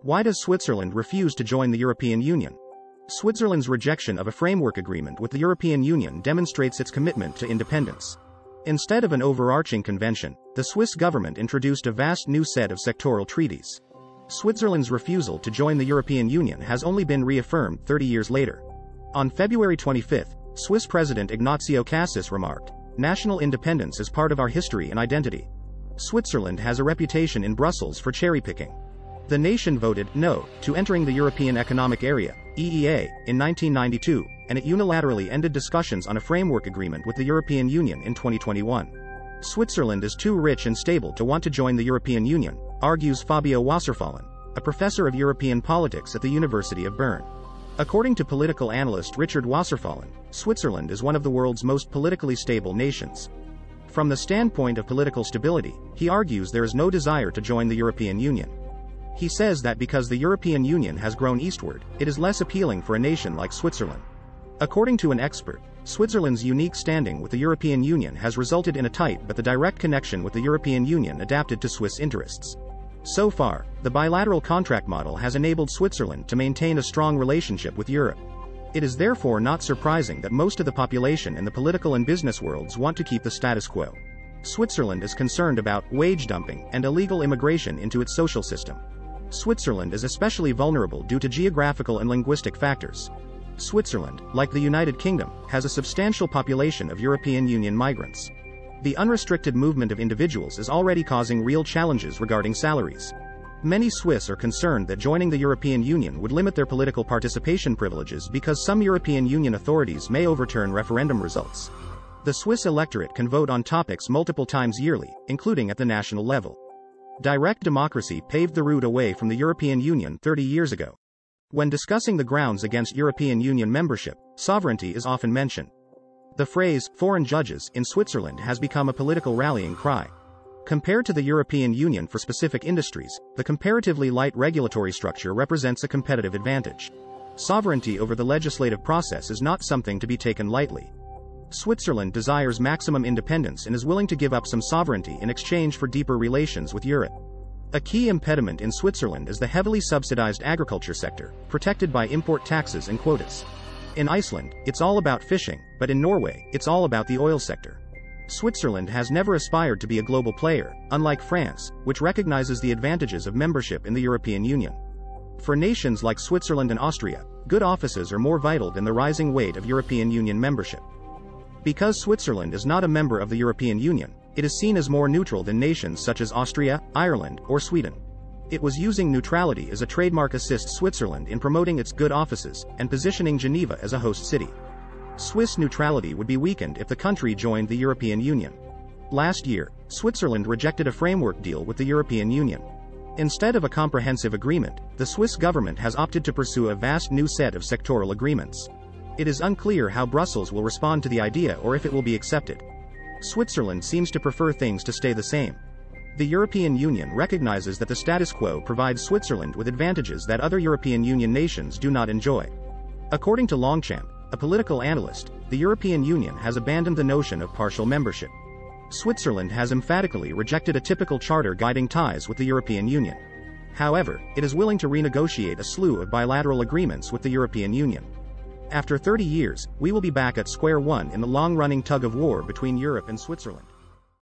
Why does Switzerland refuse to join the European Union? Switzerland's rejection of a framework agreement with the European Union demonstrates its commitment to independence. Instead of an overarching convention, the Swiss government introduced a vast new set of sectoral treaties. Switzerland's refusal to join the European Union has only been reaffirmed 30 years later. On February 25, Swiss President Ignazio Cassis remarked, "National independence is part of our history and identity." Switzerland has a reputation in Brussels for cherry-picking. The nation voted no to entering the European Economic Area, EEA, in 1992, and it unilaterally ended discussions on a framework agreement with the European Union in 2021. Switzerland is too rich and stable to want to join the European Union, argues Fabio Wasserfallen, a professor of European politics at the University of Bern. According to political analyst Richard Wasserfallen, Switzerland is one of the world's most politically stable nations. From the standpoint of political stability, he argues there is no desire to join the European Union. He says that because the European Union has grown eastward, it is less appealing for a nation like Switzerland. According to an expert, Switzerland's unique standing with the European Union has resulted in a tight but direct connection with the European Union adapted to Swiss interests. So far, the bilateral contract model has enabled Switzerland to maintain a strong relationship with Europe. It is therefore not surprising that most of the population in the political and business worlds want to keep the status quo. Switzerland is concerned about wage dumping and illegal immigration into its social system. Switzerland is especially vulnerable due to geographical and linguistic factors. Switzerland, like the United Kingdom, has a substantial population of European Union migrants. The unrestricted movement of individuals is already causing real challenges regarding salaries. Many Swiss are concerned that joining the European Union would limit their political participation privileges because some European Union authorities may overturn referendum results. The Swiss electorate can vote on topics multiple times yearly, including at the national level. Direct democracy paved the route away from the European Union 30 years ago. When discussing the grounds against European Union membership, sovereignty is often mentioned. The phrase, foreign judges, in Switzerland has become a political rallying cry. Compared to the European Union for specific industries, the comparatively light regulatory structure represents a competitive advantage. Sovereignty over the legislative process is not something to be taken lightly. Switzerland desires maximum independence and is willing to give up some sovereignty in exchange for deeper relations with Europe. A key impediment in Switzerland is the heavily subsidized agriculture sector, protected by import taxes and quotas. In Iceland, it's all about fishing, but in Norway, it's all about the oil sector. Switzerland has never aspired to be a global player, unlike France, which recognizes the advantages of membership in the European Union. For nations like Switzerland and Austria, good offices are more vital than the rising weight of European Union membership. Because Switzerland is not a member of the European Union, it is seen as more neutral than nations such as Austria, Ireland, or Sweden. It was using neutrality as a trademark assist Switzerland in promoting its good offices and positioning Geneva as a host city. Swiss neutrality would be weakened if the country joined the European Union. Last year, Switzerland rejected a framework deal with the European Union. Instead of a comprehensive agreement, the Swiss government has opted to pursue a vast new set of sectoral agreements. It is unclear how Brussels will respond to the idea or if it will be accepted. Switzerland seems to prefer things to stay the same. The European Union recognizes that the status quo provides Switzerland with advantages that other European Union nations do not enjoy. According to Longchamp, a political analyst, the European Union has abandoned the notion of partial membership. Switzerland has emphatically rejected a typical charter guiding ties with the European Union. However, it is willing to renegotiate a slew of bilateral agreements with the European Union. After 30 years, we will be back at square one in the long-running tug-of-war between Europe and Switzerland.